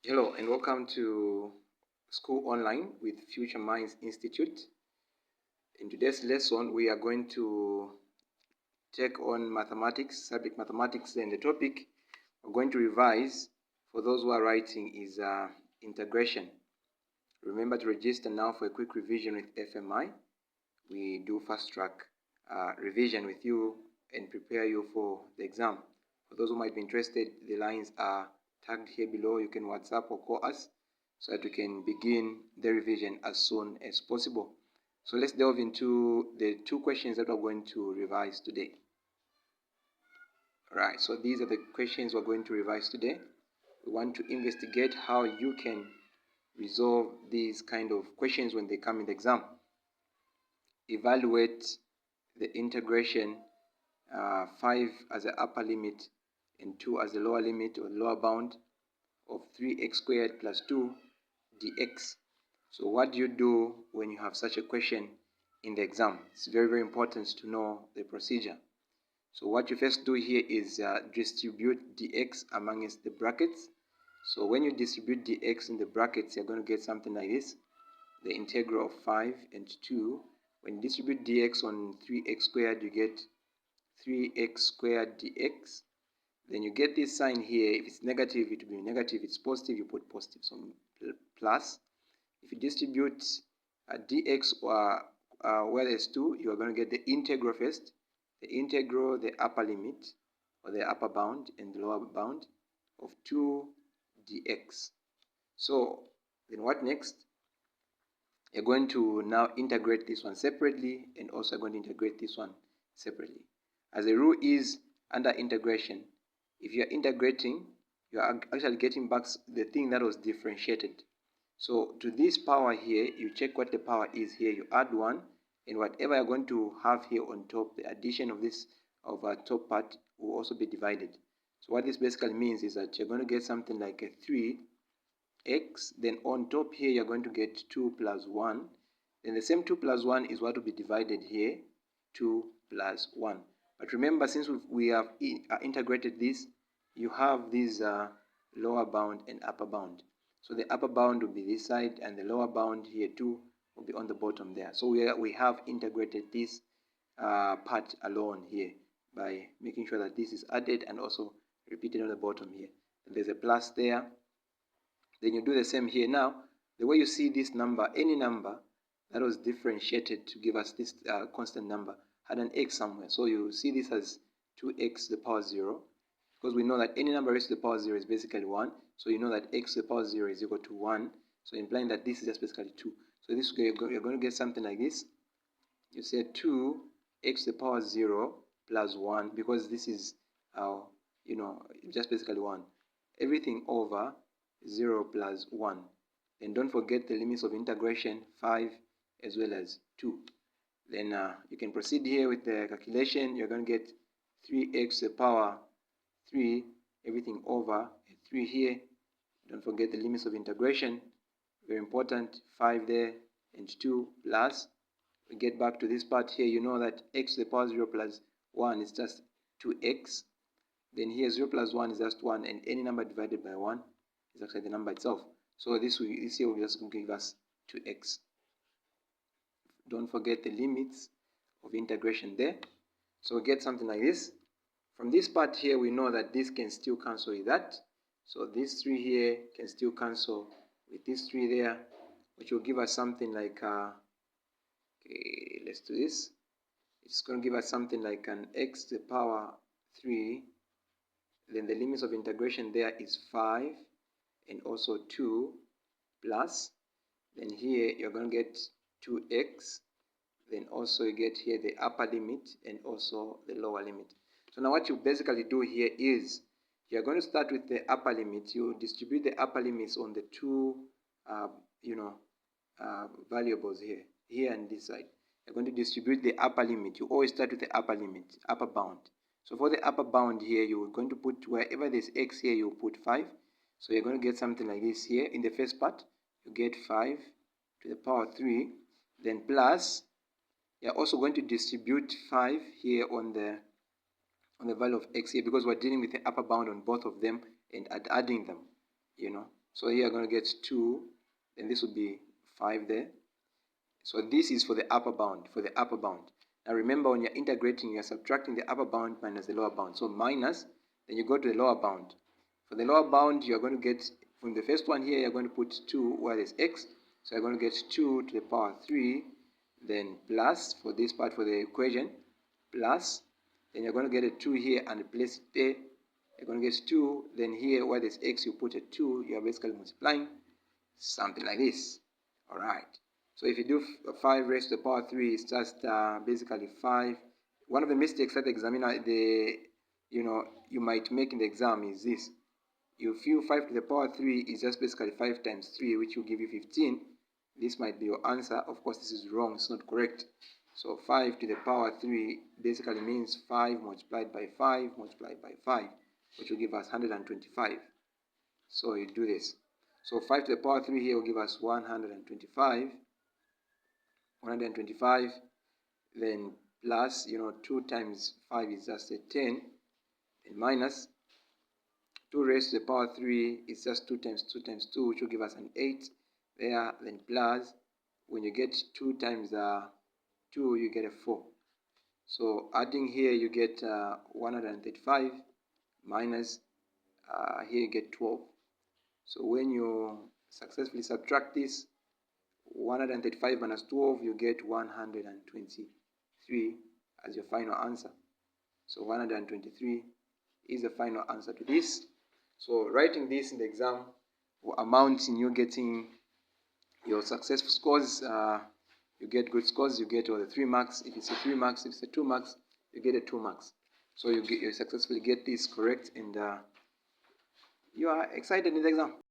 Hello and welcome to School Online with Future Minds Institute. In today's lesson, we are going to take on mathematics, subject mathematics, and the topic we're going to revise for those who are writing is integration. Remember to register now for a quick revision with FMI. We do fast track revision with you and prepare you for the exam. For those who might be interested, the lines are tagged here below. You can WhatsApp or call us so that we can begin the revision as soon as possible. So let's delve into the two questions that we're going to revise today. Right, so these are the questions we're going to revise today. We want to investigate how you can resolve these kind of questions when they come in the exam. Evaluate the integration 5 as the upper limit and 2 as the lower limit or lower bound of 3x squared plus 2 dx. So what do you do when you have such a question in the exam? It's very, very important to know the procedure. So what you first do here is distribute dx amongst the brackets. So when you distribute dx in the brackets, you're going to get something like this. The integral of 5 and 2. When you distribute dx on 3x squared, you get 3x squared dx. Then you get this sign here. If it's negative, it will be negative. If it's positive, you put positive. So plus. If you distribute dx where there's 2, you are going to get the integral first. The integral, the upper limit, or the upper bound, and the lower bound of 2 dx. So then what next? You're going to now integrate this one separately, and also going to integrate this one separately. As a rule is, under integration, if you're integrating, you are actually getting back the thing that was differentiated. So to this power here, you check what the power is here, you add 1, and whatever you're going to have here on top, the addition of this top part will also be divided. So what this basically means is that you're going to get something like a 3x, then on top here you're going to get 2 plus 1, then the same 2 plus 1 is what will be divided here, 2 plus 1. But remember, since we have integrated this, you have this lower bound and upper bound. So the upper bound will be this side, and the lower bound here too will be on the bottom there. So we have integrated this part alone here by making sure that this is added and also repeated on the bottom here. And there's a plus there. Then you do the same here. Now, the way you see this number, any number that was differentiated to give us this constant number had an x somewhere. So you see this as 2x to the power 0, because we know that any number raised to the power 0 is basically 1. So you know that x to the power 0 is equal to 1. So implying that this is just basically 2. So this you're going to get something like this. You say 2x to the power 0 plus 1, because this is just basically 1. Everything over 0 plus 1. And don't forget the limits of integration, 5 as well as 2. Then you can proceed here with the calculation. You're going to get 3x to the power 3, everything over 3 here. Don't forget the limits of integration, very important, 5 there and 2 plus. We get back to this part here. You know that x to the power 0 plus 1 is just 2x. Then here 0 plus 1 is just 1, and any number divided by 1 is actually the number itself. So this here will just give us 2x. Don't forget the limits of integration there. So we get something like this. From this part here, we know that this can still cancel with that. So this 3 here can still cancel with this 3 there, which will give us something like, okay, let's do this. It's going to give us something like an x to the power 3. Then the limits of integration there is 5 and also 2 plus. Then here you're going to get 2x. Then also you get here the upper limit and also the lower limit. So now what you basically do here is you're going to start with the upper limit. You distribute the upper limits on the two variables here and this side. You're going to distribute the upper limit. You always start with the upper limit, upper bound. So for the upper bound here, you're going to put wherever there's x here, you put 5. So you're going to get something like this here. In the first part, you get 5 to the power 3, then plus. You're also going to distribute 5 here on the value of x here, because we're dealing with the upper bound on both of them and adding them, So here I'm going to get 2, and this would be 5 there. So this is for the upper bound, Now remember, when you're integrating, you're subtracting the upper bound minus the lower bound. So minus, then you go to the lower bound. For the lower bound, you're going to get, from the first one here, you're going to put 2 where there's x. So you're going to get 2 to the power 3, then plus, for this part, for the equation, plus, then you're going to get a 2 here and place it there. You're going to get 2, then here where there's x, you put a 2, you're basically multiplying, something like this. Alright. So if you do 5 raised to the power 3, it's just basically 5. One of the mistakes that the examiner, you might make in the exam is this. You feel 5 to the power 3 is just basically 5 times 3, which will give you 15. This might be your answer. Of course, this is wrong. It's not correct. So 5 to the power 3 basically means 5 multiplied by 5 multiplied by 5, which will give us 125. So you do this. So 5 to the power 3 here will give us 125. 125, then plus, 2 times 5 is just a 10, and minus 2 raised to the power 3 is just 2 times 2 times 2, which will give us an 8 there, then plus, when you get 2 times 2, you get a 4. So adding here, you get 135 minus, here you get 12. So when you successfully subtract this, 135 minus 12, you get 123 as your final answer. So 123 is the final answer to this. So writing this in the exam will amount in you getting your successful scores. You get good scores, you get all the 3 marks. If it's a 3 marks, if it's a 2 marks, you get a 2 marks. So you successfully get this correct, and you are excited in the exam.